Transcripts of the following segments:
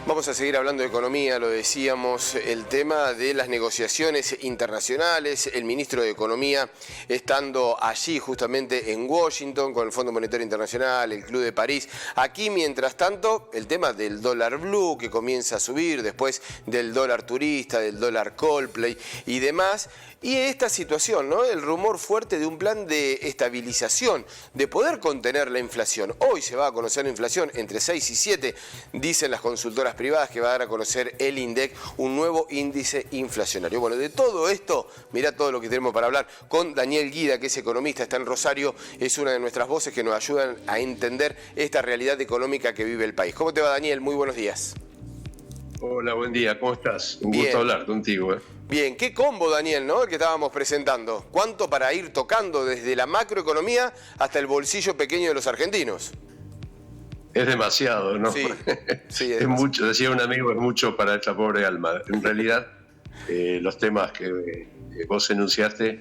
Vamos a seguir hablando de economía, lo decíamos, el tema de las negociaciones internacionales, el ministro de Economía estando allí justamente en Washington con el Fondo Monetario Internacional, el Club de París. Aquí, mientras tanto, el tema del dólar blue que comienza a subir, después del dólar turista, del dólar Coldplay y demás. Y esta situación, ¿no? El rumor fuerte de un plan de estabilización, de poder contener la inflación. Hoy se va a conocer la inflación entre 6 y 7, dicen las consultoras privadas que va a dar a conocer el INDEC, un nuevo índice inflacionario. Bueno, de todo esto, mirá todo lo que tenemos para hablar con Daniel Guida, que es economista, está en Rosario, es una de nuestras voces que nos ayudan a entender esta realidad económica que vive el país. ¿Cómo te va, Daniel? Muy buenos días. Hola, buen día, ¿cómo estás? Un Bien. gusto hablar contigo. Bien, qué combo, Daniel, ¿no? El que estábamos presentando. ¿Cuánto para ir tocando desde la macroeconomía hasta el bolsillo pequeño de los argentinos? Es demasiado, ¿no? Sí, sí, es mucho, decía un amigo, es mucho para esta pobre alma. En realidad, los temas que vos enunciaste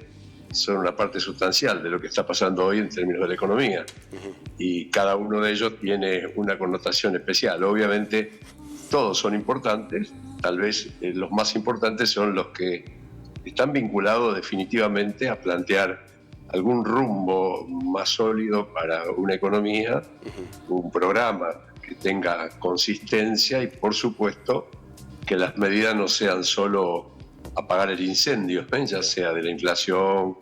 son una parte sustancial de lo que está pasando hoy en términos de la economía. Y cada uno de ellos tiene una connotación especial. Obviamente, todos son importantes, tal vez los más importantes son los que están vinculados definitivamente a plantear algún rumbo más sólido para una economía, un programa que tenga consistencia y, por supuesto, que las medidas no sean solo apagar el incendio, ya sea de la inflación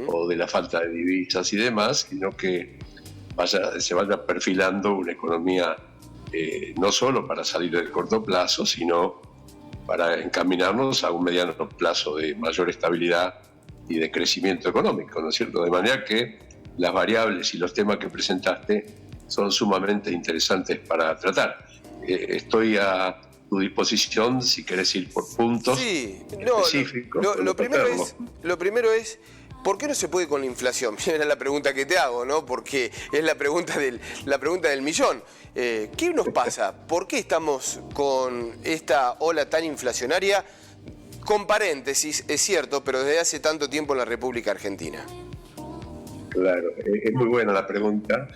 o de la falta de divisas y demás, sino que se vaya perfilando una economía no solo para salir del corto plazo, sino para encaminarnos a un mediano plazo de mayor estabilidad y de crecimiento económico, ¿no es cierto? De manera que las variables y los temas que presentaste son sumamente interesantes para tratar. Estoy a tu disposición si querés ir por puntos específicos. Lo primero es, ¿por qué no se puede con la inflación? Era la pregunta que te hago, ¿no? Porque es la pregunta del millón. ¿Qué nos pasa? ¿Por qué estamos con esta ola tan inflacionaria? Con paréntesis, es cierto, pero desde hace tanto tiempo en la República Argentina. Claro, es muy buena la pregunta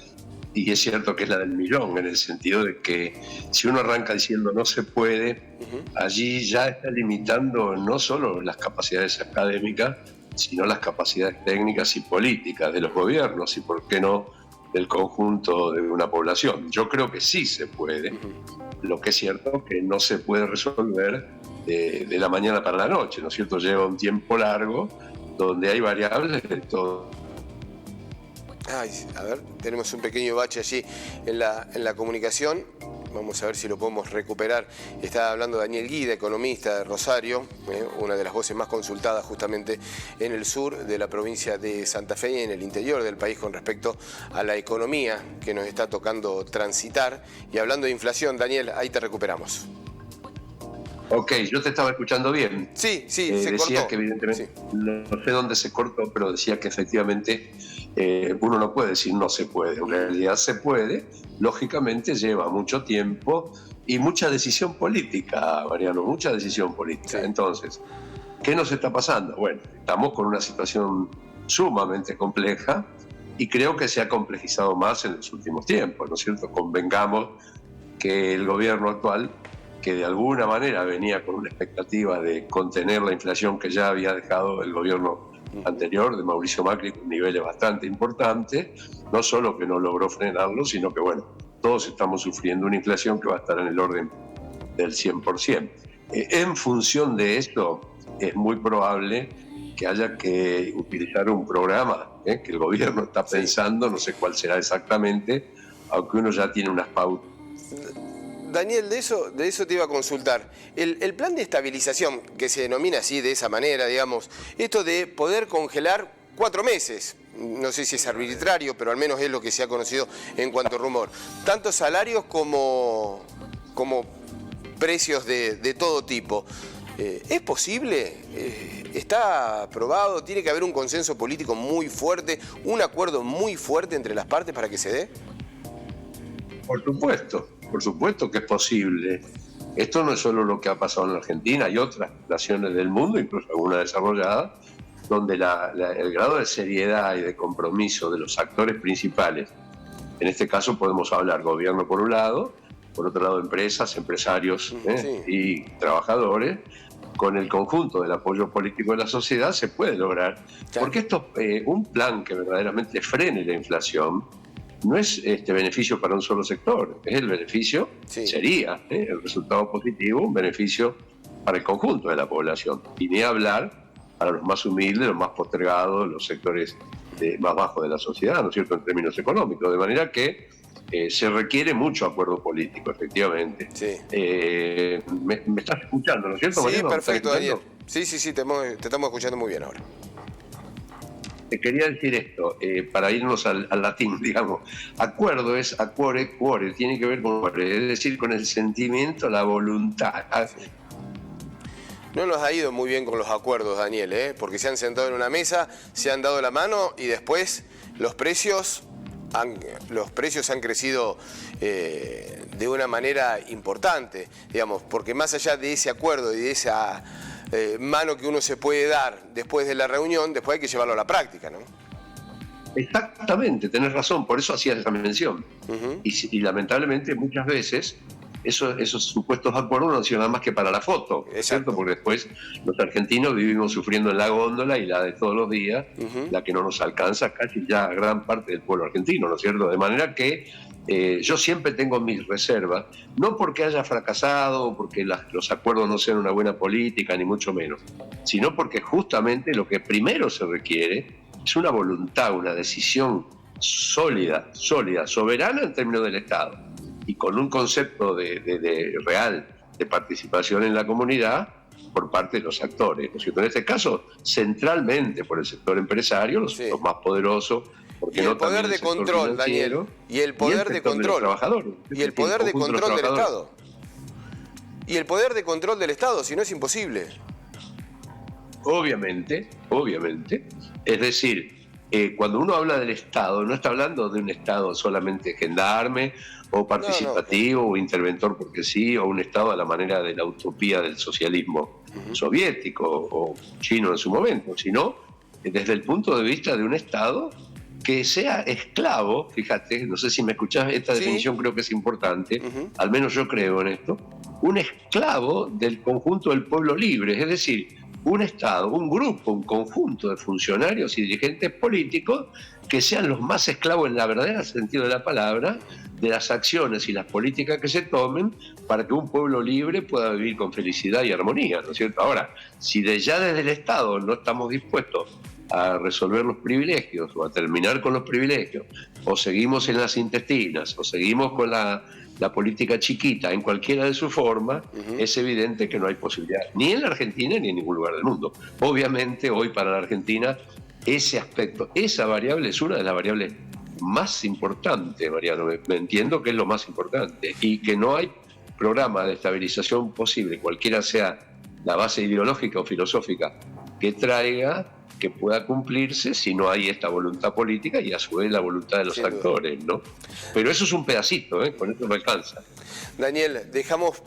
y es cierto que es la del millón, en el sentido de que si uno arranca diciendo no se puede, allí ya está limitando no solo las capacidades académicas, sino las capacidades técnicas y políticas de los gobiernos y, por qué no, del conjunto de una población. Yo creo que sí se puede. Lo que es cierto que no se puede resolver de la mañana para la noche, ¿no es cierto? Lleva un tiempo largo donde hay variables de todo. Ay, a ver, tenemos un pequeño bache allí en la comunicación. Vamos a ver si lo podemos recuperar. Está hablando Daniel Guida, economista de Rosario, una de las voces más consultadas justamente en el sur de la provincia de Santa Fe y en el interior del país con respecto a la economía que nos está tocando transitar. Y hablando de inflación, Daniel, ahí te recuperamos. Ok, yo te estaba escuchando bien. Sí, se decía cortó. Que evidentemente, sí. No sé dónde se cortó, pero decía que efectivamente uno no puede decir no se puede. En realidad se puede, lógicamente lleva mucho tiempo y mucha decisión política, Mariano, mucha decisión política. Sí. Entonces, ¿qué nos está pasando? Bueno, estamos con una situación sumamente compleja y creo que se ha complejizado más en los últimos tiempos, ¿no es cierto? Convengamos que el gobierno actual, que de alguna manera venía con una expectativa de contener la inflación que ya había dejado el gobierno anterior de Mauricio Macri con niveles bastante importantes, no solo que no logró frenarlo, sino que, bueno, todos estamos sufriendo una inflación que va a estar en el orden del 100%. En función de esto, es muy probable que haya que utilizar un programa que el gobierno está pensando, no sé cuál será exactamente, aunque uno ya tiene unas pautas. Daniel, de eso te iba a consultar. El plan de estabilización, que se denomina así, de esa manera, digamos, esto de poder congelar 4 meses, no sé si es arbitrario, pero al menos es lo que se ha conocido en cuanto a rumor, tanto salarios como precios de todo tipo. ¿Es posible? ¿Está aprobado? ¿Tiene que haber un consenso político muy fuerte, un acuerdo muy fuerte entre las partes para que se dé? Por supuesto que es posible. Esto no es solo lo que ha pasado en la Argentina, hay otras naciones del mundo, incluso algunas desarrolladas, donde el grado de seriedad y de compromiso de los actores principales, en este caso podemos hablar gobierno por un lado por otro lado empresas, empresarios Sí. y trabajadores. Con el conjunto del apoyo político de la sociedad se puede lograr. Claro. Porque esto, un plan que verdaderamente frene la inflación no es beneficio para un solo sector, es el beneficio, Sí. sería el resultado positivo, un beneficio para el conjunto de la población. Y ni hablar para los más humildes, los más postergados, los sectores más bajos de la sociedad, ¿no es cierto?, en términos económicos. De manera que se requiere mucho acuerdo político, efectivamente. Sí. Me estás escuchando, ¿no es cierto, Sí, Mariano? perfecto, ¿Me estás Daniel. escuchando? Sí, te estamos escuchando muy bien ahora. Te quería decir esto, para irnos al latín, digamos. Acuerdo es acuore, cuore, tiene que ver con cuore, es decir, con el sentimiento, la voluntad. No nos ha ido muy bien con los acuerdos, Daniel, porque se han sentado en una mesa, se han dado la mano y después los precios han crecido de una manera importante, digamos, porque más allá de ese acuerdo y de esa mano que uno se puede dar después de la reunión, después hay que llevarlo a la práctica, ¿no? Exactamente, tenés razón, por eso hacías esa mención. Uh-huh. Y lamentablemente muchas veces esos supuestos acuerdos no han sido nada más que para la foto, ¿cierto? Porque después los argentinos vivimos sufriendo en la góndola y la de todos los días, la que no nos alcanza casi ya gran parte del pueblo argentino, ¿no es cierto? De manera que yo siempre tengo mis reservas, no porque haya fracasado o porque los acuerdos no sean una buena política, ni mucho menos, sino porque justamente lo que primero se requiere es una voluntad, una decisión sólida, soberana en términos del Estado, y con un concepto de real de participación en la comunidad por parte de los actores, ¿no es cierto? En este caso, centralmente por el sector empresario, los más poderosos, y el poder de control, Daniel, y el poder de control, y el poder de control del Estado, y el poder de control del Estado, si no es imposible. Obviamente, es decir, cuando uno habla del Estado, no está hablando de un Estado solamente gendarme o participativo o interventor porque sí, o un Estado a la manera de la utopía del socialismo soviético o chino en su momento, sino desde el punto de vista de un Estado que sea esclavo, fíjate, no sé si me escuchás, esta definición creo que es importante, al menos yo creo en esto, un esclavo del conjunto del pueblo libre, es decir, un Estado, un grupo, un conjunto de funcionarios y dirigentes políticos que sean los más esclavos en la verdadera sentido de la palabra de las acciones y las políticas que se tomen para que un pueblo libre pueda vivir con felicidad y armonía, ¿no es cierto? Ahora, si ya desde el Estado no estamos dispuestos a resolver los privilegios o a terminar con los privilegios, o seguimos en las intestinas, o seguimos con la política chiquita en cualquiera de sus formas, es evidente que no hay posibilidad, ni en la Argentina ni en ningún lugar del mundo. Obviamente hoy para la Argentina ese aspecto, esa variable es una de las variables más importantes, Mariano, me entiendo que es lo más importante, y que no hay programa de estabilización posible, cualquiera sea la base ideológica o filosófica que traiga, que pueda cumplirse si no hay esta voluntad política y a su vez la voluntad de los actores, ¿no? Pero eso es un pedacito, con eso no alcanza. Daniel, dejamos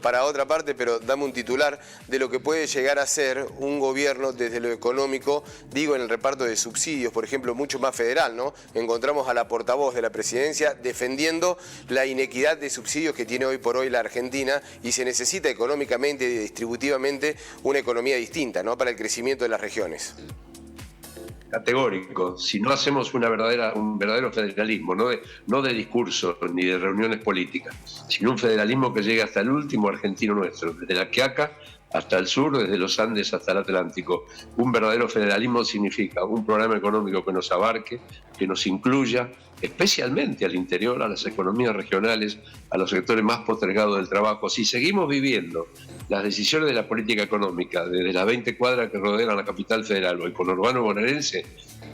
para otra parte, pero dame un titular de lo que puede llegar a ser un gobierno desde lo económico, digo en el reparto de subsidios, por ejemplo, mucho más federal, ¿no? Encontramos a la portavoz de la presidencia defendiendo la inequidad de subsidios que tiene hoy por hoy la Argentina y se necesita económicamente y distributivamente una economía distinta, ¿no? Para el crecimiento de las regiones. Categórico, si no hacemos un verdadero federalismo, no de discursos ni de reuniones políticas, sino un federalismo que llegue hasta el último argentino nuestro, desde la Quiaca hasta el sur, desde los Andes hasta el Atlántico. Un verdadero federalismo significa un programa económico que nos abarque, que nos incluya, especialmente al interior, a las economías regionales, a los sectores más postergados del trabajo. Si seguimos viviendo las decisiones de la política económica desde las 20 cuadras que rodean a la capital federal o el conurbano bonaerense,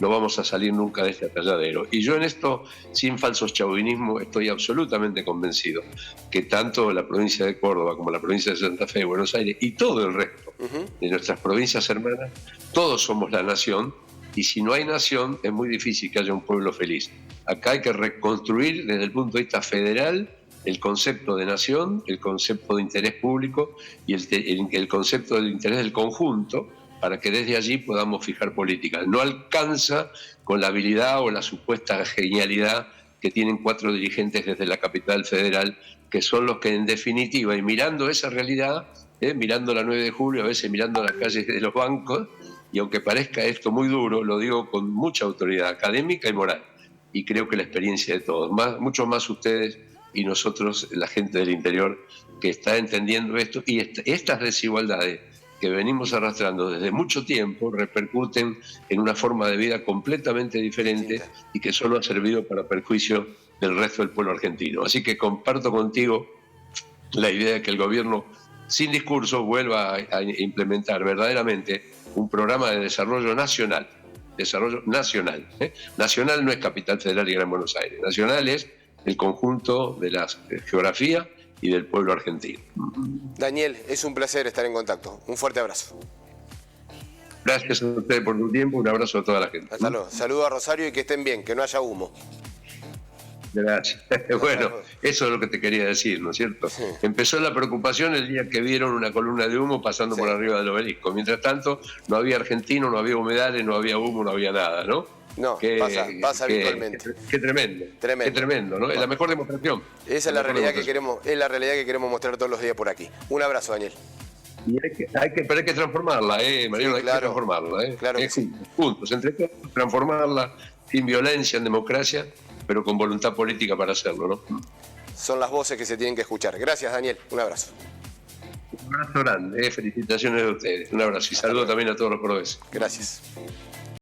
no vamos a salir nunca de este atalladero. Y yo en esto, sin falsos chauvinismo, estoy absolutamente convencido que tanto la provincia de Córdoba como la provincia de Santa Fe, Buenos Aires y todo el resto de nuestras provincias hermanas, todos somos la nación, y si no hay nación es muy difícil que haya un pueblo feliz. Acá hay que reconstruir desde el punto de vista federal el concepto de nación, el concepto de interés público y el concepto del interés del conjunto, para que desde allí podamos fijar políticas. No alcanza con la habilidad o la supuesta genialidad que tienen 4 dirigentes desde la capital federal, que son los que en definitiva, y mirando esa realidad, mirando la 9 de julio, a veces mirando las calles de los bancos, y aunque parezca esto muy duro, lo digo con mucha autoridad académica y moral, y creo que la experiencia de todos, mucho más ustedes y nosotros, la gente del interior, que está entendiendo esto, y estas desigualdades que venimos arrastrando desde mucho tiempo repercuten en una forma de vida completamente diferente y que solo ha servido para perjuicio del resto del pueblo argentino. Así que comparto contigo la idea de que el gobierno, sin discurso, vuelva a implementar verdaderamente un programa de desarrollo nacional. Desarrollo nacional. Nacional no es Capital Federal y Gran Buenos Aires. Nacional es el conjunto de la geografía y del pueblo argentino. Daniel, es un placer estar en contacto. Un fuerte abrazo. Gracias a ustedes por tu tiempo, un abrazo a toda la gente. Hasta luego. Saludo a Rosario y que estén bien, que no haya humo. Gracias. Bueno, eso es lo que te quería decir, ¿no es cierto? Sí. Empezó la preocupación el día que vieron una columna de humo pasando por arriba del obelisco. Mientras tanto, no había argentino, no había humedales, no había humo, no había nada, ¿no? No, pasa habitualmente. Qué tremendo. Qué tremendo, ¿no? Es la mejor demostración. Esa es la realidad que queremos, es la realidad que queremos mostrar todos los días por aquí. Un abrazo, Daniel. Y pero hay que transformarla, Mariano, sí, claro, hay que transformarla, Claro que sí. Juntos, entre todos, transformarla sin violencia, en democracia, pero con voluntad política para hacerlo, ¿no? Son las voces que se tienen que escuchar. Gracias, Daniel. Un abrazo. Un abrazo grande, felicitaciones de ustedes. Un abrazo y saludo también a todos los cordobeses. Gracias.